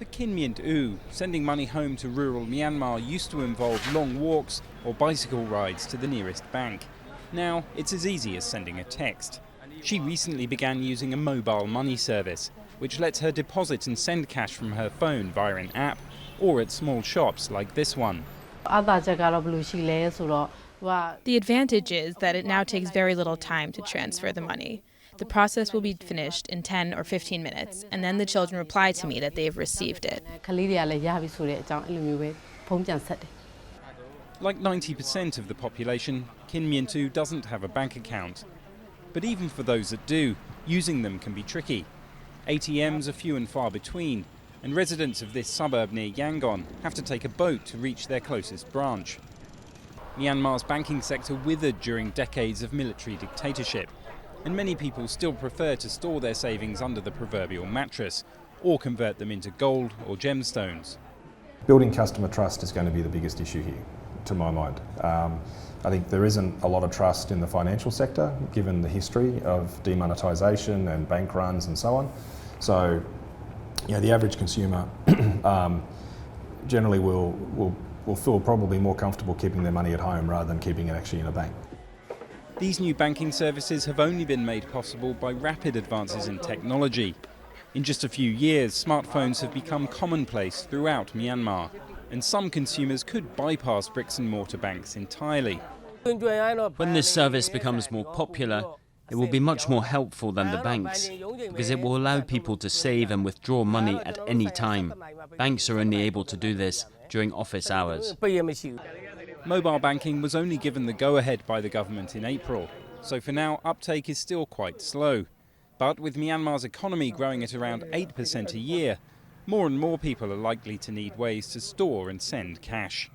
For Kin Myint Oo, sending money home to rural Myanmar used to involve long walks or bicycle rides to the nearest bank. Now it's as easy as sending a text. She recently began using a mobile money service, which lets her deposit and send cash from her phone via an app or at small shops like this one. The advantage is that it now takes very little time to transfer the money. The process will be finished in 10 or 15 minutes, and then the children reply to me that they have received it. Like 90% of the population, Kin Myint Oo doesn't have a bank account. But even for those that do, using them can be tricky. ATMs are few and far between, and residents of this suburb near Yangon have to take a boat to reach their closest branch. Myanmar's banking sector withered during decades of military dictatorship, and many people still prefer to store their savings under the proverbial mattress or convert them into gold or gemstones. Building customer trust is going to be the biggest issue here, to my mind. I think there isn't a lot of trust in the financial sector, given the history of demonetisation and bank runs and so on. So, the average consumer generally will feel probably more comfortable keeping their money at home rather than keeping it actually in a bank. These new banking services have only been made possible by rapid advances in technology. In just a few years, smartphones have become commonplace throughout Myanmar, and some consumers could bypass bricks and mortar banks entirely. When this service becomes more popular, it will be much more helpful than the banks, because it will allow people to save and withdraw money at any time. Banks are only able to do this during office hours. Mobile banking was only given the go-ahead by the government in April, so for now uptake is still quite slow. But with Myanmar's economy growing at around 8% a year, more and more people are likely to need ways to store and send cash.